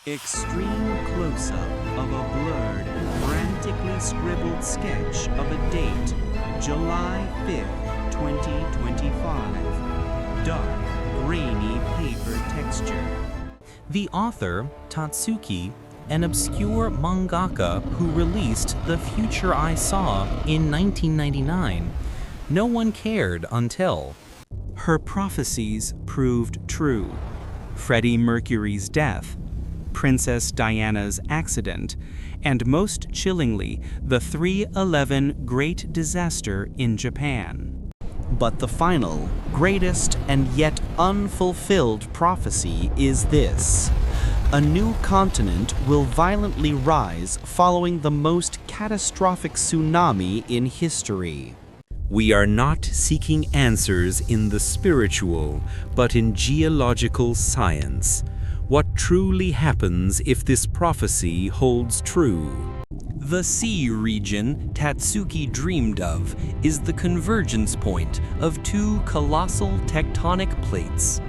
Extreme close-up of a blurred, frantically scribbled sketch of a date, July 5th, 2025. Dark, grainy paper texture. The author, Tatsuki, an obscure mangaka who released The Future I Saw in 1999. No one cared until her prophecies proved true. Freddie Mercury's death, Princess Diana's accident, and most chillingly, the 3/11 Great Disaster in Japan. But the final, greatest, and yet unfulfilled prophecy is this. A new continent will violently rise following the most catastrophic tsunami in history. We are not seeking answers in the spiritual, but in geological science. What truly happens if this prophecy holds true? The sea region Tatsuki dreamed of is the convergence point of two colossal tectonic plates,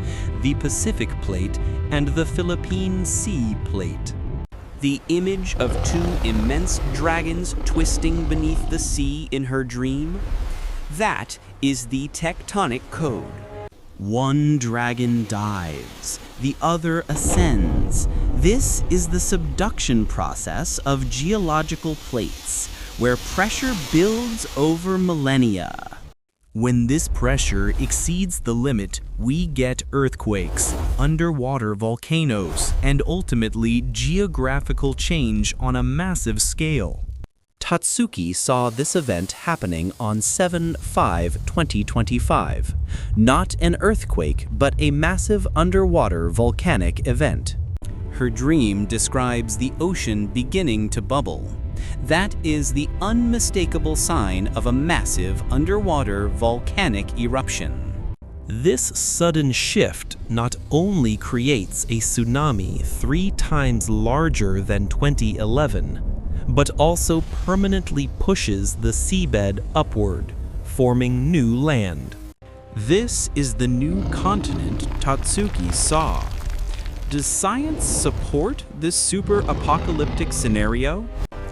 the Pacific Plate and the Philippine Sea Plate. The image of two immense dragons twisting beneath the sea in her dream? That is the tectonic code. One dragon dives, the other ascends. This is the subduction process of geological plates, where pressure builds over millennia. When this pressure exceeds the limit, we get earthquakes, underwater volcanoes, and ultimately geographical change on a massive scale. Tatsuki saw this event happening on 7/5/2025. Not an earthquake, but a massive underwater volcanic event. Her dream describes the ocean beginning to bubble. That is the unmistakable sign of a massive underwater volcanic eruption. This sudden shift not only creates a tsunami 3 times larger than 2011, but also permanently pushes the seabed upward, forming new land. This is the new continent Tatsuki saw. Does science support this super-apocalyptic scenario?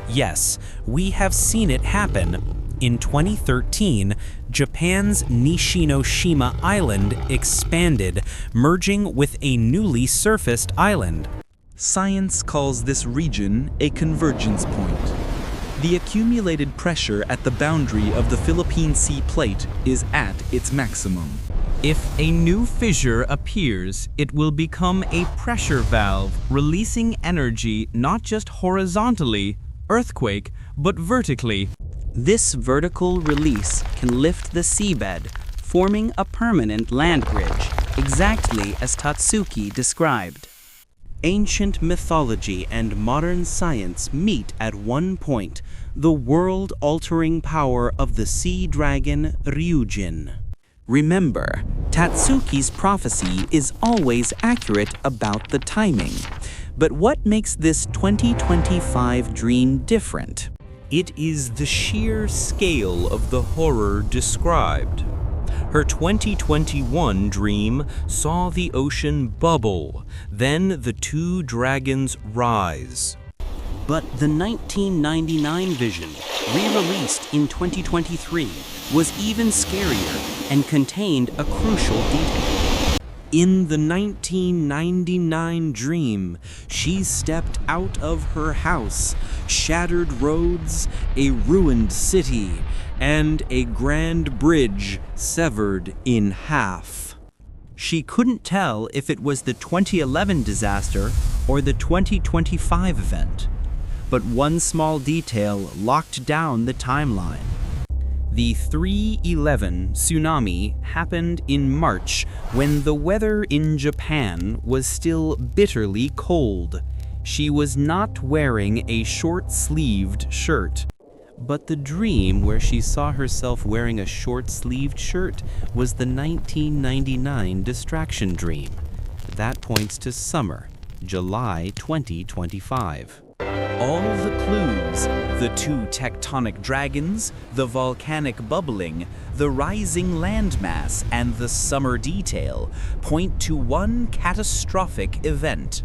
Yes, we have seen it happen. In 2013, Japan's Nishinoshima Island expanded, merging with a newly surfaced island. Science calls this region a convergence point. The accumulated pressure at the boundary of the Philippine Sea Plate is at its maximum. If a new fissure appears, it will become a pressure valve, releasing energy not just horizontally, earthquake, but vertically. This vertical release can lift the seabed, forming a permanent land bridge, exactly as Tatsuki described. Ancient mythology and modern science meet at one point, the world-altering power of the sea dragon Ryujin. Remember, Tatsuki's prophecy is always accurate about the timing. But what makes this 2025 dream different? It is the sheer scale of the horror described. Her 2021 dream saw the ocean bubble, then the 2 dragons rise. But the 1999 vision, re-released in 2023, was even scarier and contained a crucial detail. In the 1999 dream, she stepped out of her house, shattered roads, a ruined city, and a grand bridge severed in half. She couldn't tell if it was the 2011 disaster or the 2025 event, but one small detail locked down the timeline. The 3/11 tsunami happened in March when the weather in Japan was still bitterly cold. She was not wearing a short-sleeved shirt. But the dream where she saw herself wearing a short-sleeved shirt was the 1999 distraction dream. That points to summer, July 2025. All the clues, the 2 tectonic dragons, the volcanic bubbling, the rising landmass, and the summer detail, point to one catastrophic event.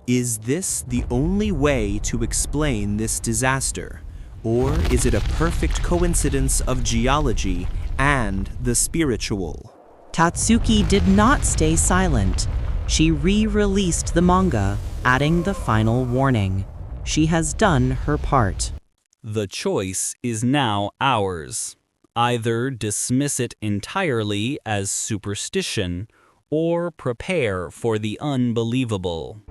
Is this the only way to explain this disaster? Or is it a perfect coincidence of geology and the spiritual? Tatsuki did not stay silent. She re-released the manga, adding the final warning. She has done her part. The choice is now ours. Either dismiss it entirely as superstition, or prepare for the unbelievable.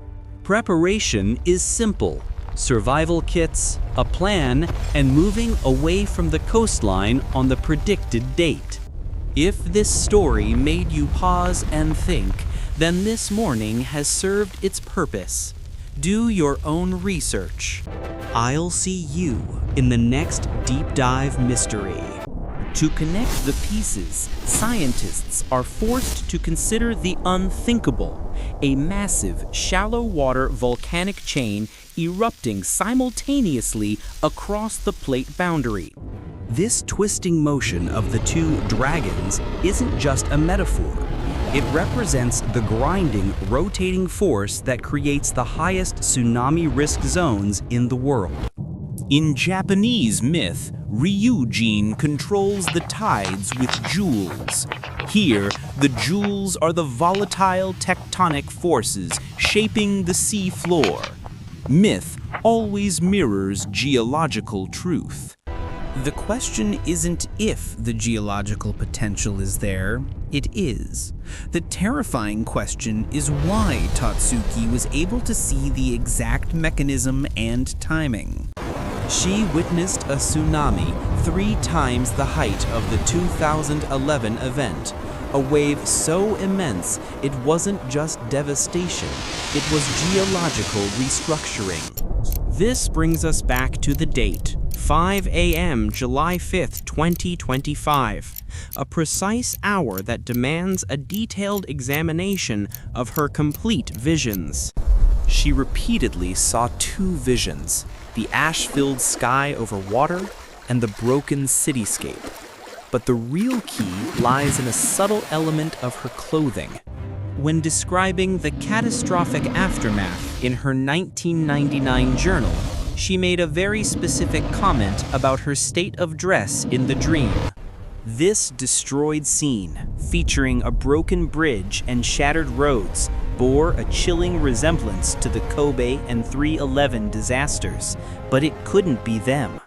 Preparation is simple. Survival kits, a plan, and moving away from the coastline on the predicted date. If this story made you pause and think, then this morning has served its purpose. Do your own research. I'll see you in the next deep dive mystery. To connect the pieces, scientists are forced to consider the unthinkable, a massive, shallow water volcanic chain erupting simultaneously across the plate boundary. This twisting motion of the two dragons isn't just a metaphor. It represents the grinding, rotating force that creates the highest tsunami risk zones in the world. In Japanese myth, Ryujin controls the tides with jewels. Here, the jewels are the volatile tectonic forces shaping the sea floor. Myth always mirrors geological truth. The question isn't if the geological potential is there, it is. The terrifying question is why Tatsuki was able to see the exact mechanism and timing. She witnessed a tsunami 3 times the height of the 2011 event, a wave so immense it wasn't just devastation, it was geological restructuring. This brings us back to the date, 5 a.m. July 5th, 2025, a precise hour that demands a detailed examination of her complete visions. She repeatedly saw 2 visions, the ash-filled sky over water and the broken cityscape. But the real key lies in a subtle element of her clothing. When describing the catastrophic aftermath in her 1999 journal, she made a very specific comment about her state of dress in the dream. This destroyed scene, featuring a broken bridge and shattered roads, bore a chilling resemblance to the Kobe and 3/11 disasters, but it couldn't be them.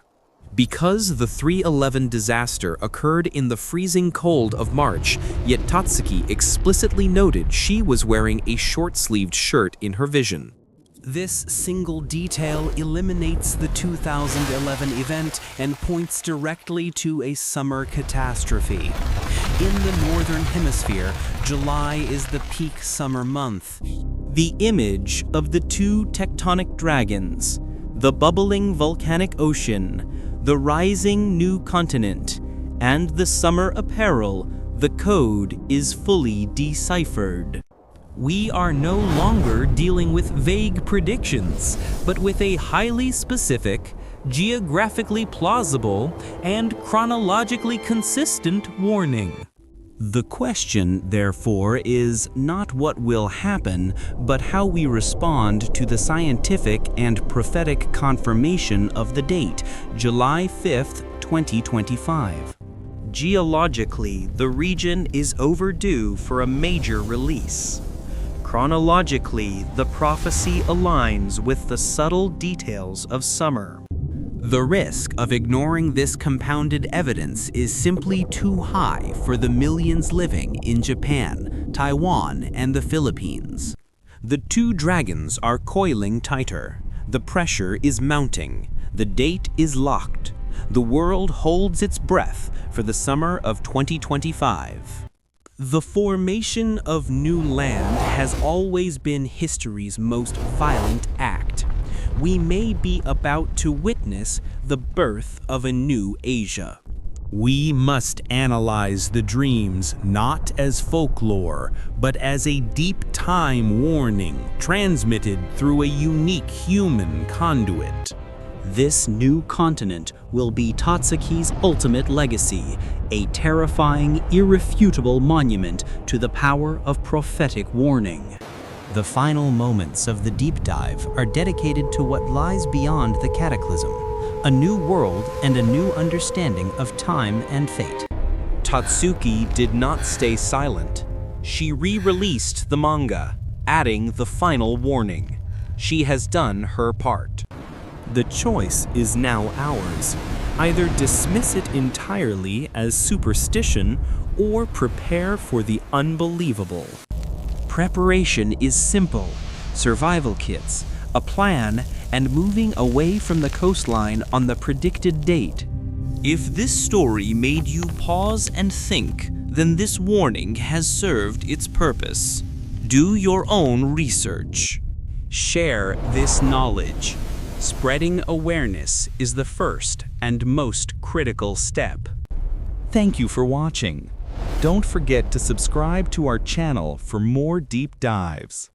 Because the 3/11 disaster occurred in the freezing cold of March, yet Tatsuki explicitly noted she was wearing a short-sleeved shirt in her vision. This single detail eliminates the 2011 event and points directly to a summer catastrophe. In the Northern Hemisphere, July is the peak summer month. The image of the 2 tectonic dragons, the bubbling volcanic ocean, the rising new continent, and the summer apparel, the code is fully deciphered. We are no longer dealing with vague predictions, but with a highly specific, geographically plausible, and chronologically consistent warning. The question, therefore, is not what will happen, but how we respond to the scientific and prophetic confirmation of the date, July 5th, 2025. Geologically, the region is overdue for a major release. Chronologically, the prophecy aligns with the subtle details of summer. The risk of ignoring this compounded evidence is simply too high for the millions living in Japan, Taiwan, and the Philippines. The 2 dragons are coiling tighter. The pressure is mounting. The date is locked. The world holds its breath for the summer of 2025. The formation of new land has always been history's most violent act. We may be about to witness the birth of a new Asia. We must analyze the dreams not as folklore, but as a deep time warning transmitted through a unique human conduit. This new continent will be Tatsuki's ultimate legacy, a terrifying, irrefutable monument to the power of prophetic warning. The final moments of the deep dive are dedicated to what lies beyond the cataclysm, a new world and a new understanding of time and fate. Tatsuki did not stay silent. She re-released the manga, adding the final warning. She has done her part. The choice is now ours. Either dismiss it entirely as superstition or prepare for the unbelievable. Preparation is simple. Survival kits, a plan, and moving away from the coastline on the predicted date. If this story made you pause and think, then this warning has served its purpose. Do your own research. Share this knowledge. Spreading awareness is the first and most critical step. Thank you for watching. Don't forget to subscribe to our channel for more deep dives.